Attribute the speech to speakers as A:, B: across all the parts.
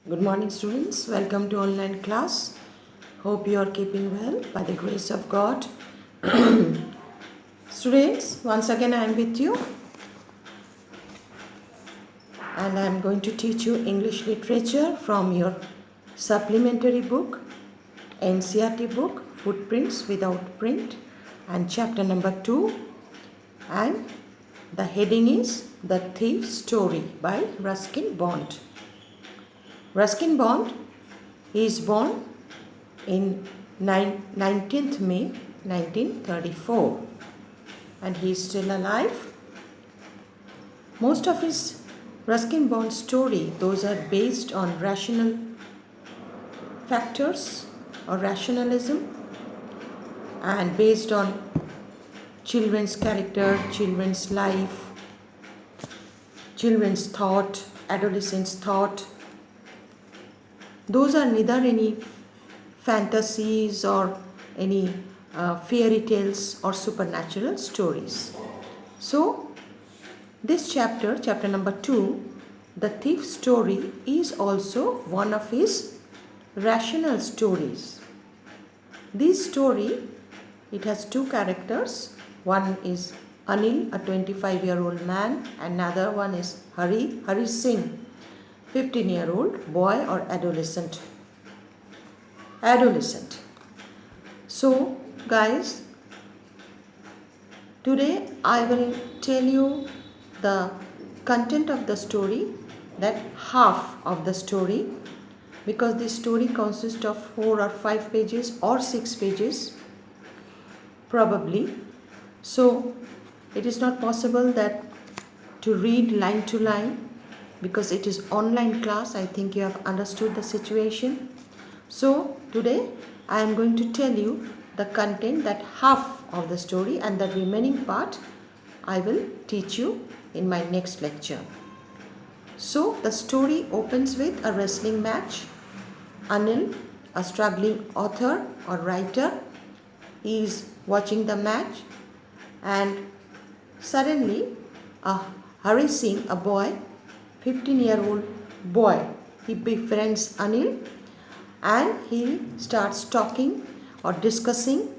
A: Good morning, students. Welcome to online class. Hope you are keeping well by the grace of God. Students, once again I am with you and I am going to teach you English literature from your supplementary book, NCERT book, Footprints Without Print, and chapter number 2. And the heading is The Thief's Story by Ruskin Bond. Ruskin Bond, he is born in 19th May 1934 and he is still alive. Most of his Ruskin Bond story, those are based on rational factors or rationalism and based on children's character, children's life, children's thought, adolescents' thought. Those are neither any fantasies or any fairy tales or supernatural stories. So, this chapter number 2, The Thief's Story, is also one of his rational stories. This story, it has two characters. One is Anil, a 25-year-old man, and another one is Hari Singh, 15-year-old boy or adolescent. So guys, today I will tell you the content of the story, that half of the story, because this story consists of 4 or 5 pages or 6 pages probably. So it is not possible that to read line to line because it is online class. I think you have understood the situation. So today I am going to tell you the content, that half of the story, and the remaining part I will teach you in my next lecture. So the story opens with a wrestling match. Anil, a struggling author or writer, is watching the match and suddenly Hari Singh, a boy, 15-year-old boy, he befriends Anil and he starts talking or discussing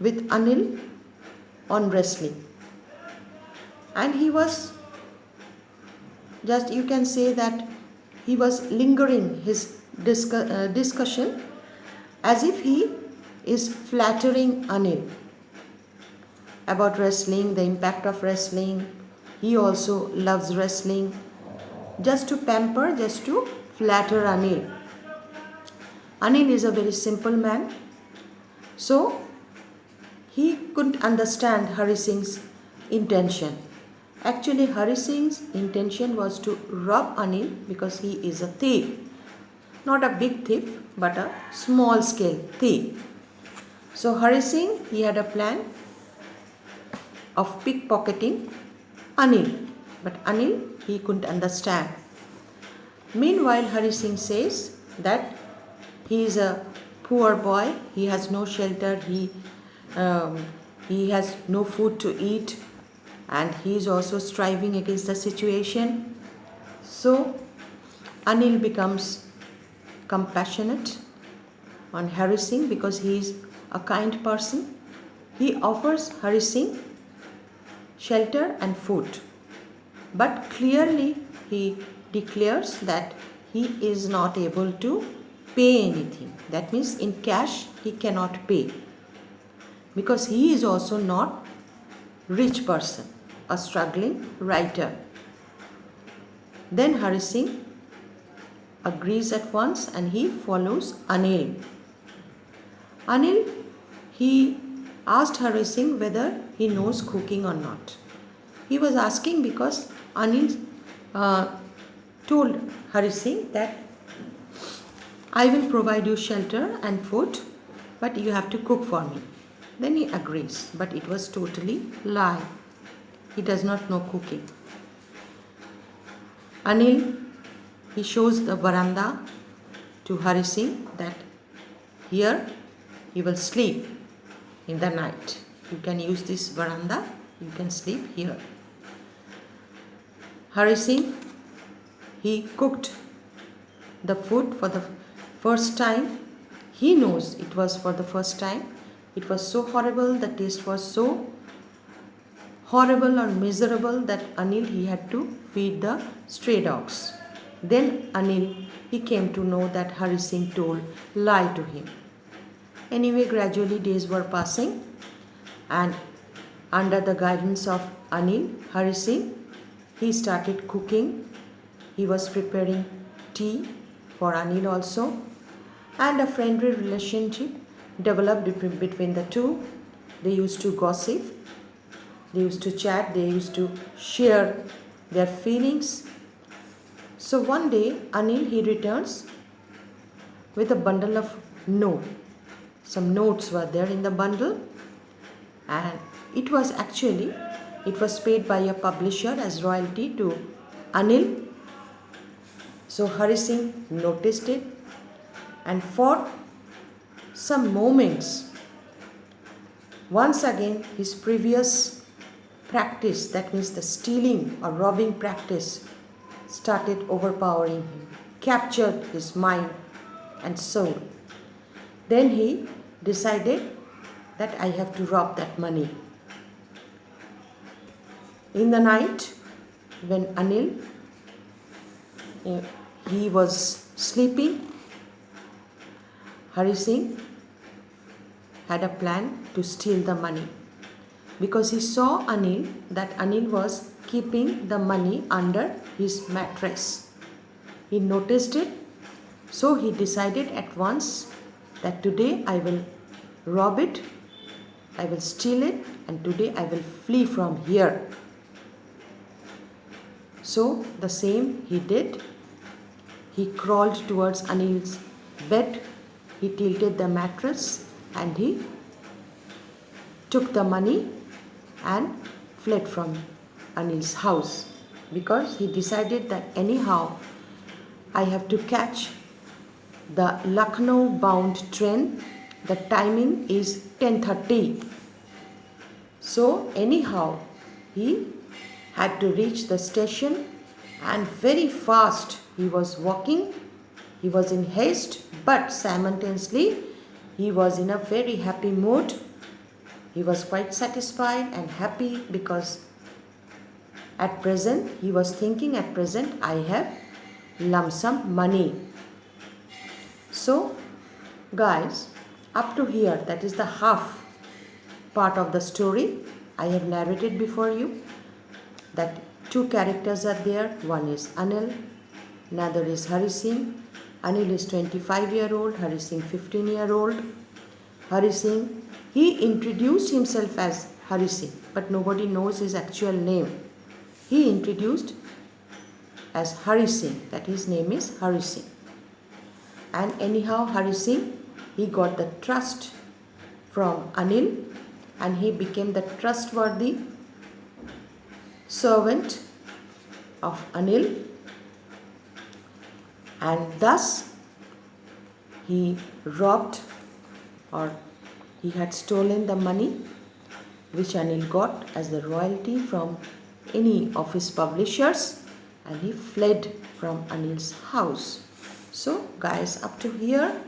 A: with Anil on wrestling. And he was just, you can say that he was lingering his discussion as if he is flattering Anil about wrestling, the impact of wrestling. He also loves wrestling, just to pamper, just to flatter Anil. Anil is a very simple man, so he couldn't understand Hari Singh's intention. Actually, Hari Singh's intention was to rob Anil because he is a thief. Not a big thief, but a small scale thief. So Hari Singh, he had a plan of pickpocketing Anil, but Anil, he couldn't understand. Meanwhile, Hari Singh says that he is a poor boy, he has no shelter, he has no food to eat, and he is also striving against the situation. So Anil becomes compassionate on Hari Singh because he is a kind person. He offers Hari Singh shelter and food, but clearly he declares that he is not able to pay anything. That means in cash he cannot pay because he is also not rich person, a struggling writer. Then Hari Singh agrees at once and he follows Anil. Anil, he asked Hari Singh whether he knows cooking or not. He was asking because Anil told Hari Singh that I will provide you shelter and food, but you have to cook for me. Then he agrees, but it was totally lie. He does not know cooking. Anil, he shows the veranda to Hari Singh that here he will sleep in the night. You can use this veranda, you can sleep here. Hari Singh, he cooked the food for the first time. He knows it was for the first time. It was so horrible, the taste was so horrible or miserable that Anil, he had to feed the stray dogs. Then Anil, he came to know that Hari Singh told lie to him. Anyway, gradually days were passing, and under the guidance of Anil, Hari Singh, he started cooking. He was preparing tea for Anil also, and a friendly relationship developed between the two. They used to gossip, they used to chat, they used to share their feelings. So one day, Anil, he returns with a bundle of notes. Some notes were there in the bundle, and it was paid by a publisher as royalty to Anil. So Hari Singh noticed it, and for some moments, once again his previous practice, that means the stealing or robbing practice, started overpowering him, captured his mind and soul. Then he decided that I have to rob that money. In the night, when Anil, he was sleeping, Hari Singh had a plan to steal the money, because he saw that Anil was keeping the money under his mattress. He noticed it, so he decided at once that today I will rob it, I will steal it, and today I will flee from here. So the same he did. He crawled towards Anil's bed, he tilted the mattress, and he took the money and fled from Anil's house, because he decided that anyhow I have to catch the Lucknow bound train. The timing is 10:30. So anyhow he had to reach the station, and very fast he was walking. He was in haste, but simultaneously he was in a very happy mood. He was quite satisfied and happy, because at present he was thinking, at present I have lump sum money. So guys, up to here, that is the half part of the story I have narrated before you, that two characters are there. One is Anil, another is Hari Singh. Anil is 25-year-old, Hari Singh 15-year-old. Hari Singh, he introduced himself as Hari Singh, but nobody knows his actual name. He introduced as Hari Singh, that his name is Hari Singh. And anyhow, Hari Singh, he got the trust from Anil, and he became the trustworthy servant of Anil, and thus he robbed, or he had stolen the money which Anil got as the royalty from any of his publishers, and he fled from Anil's house. So guys, up to here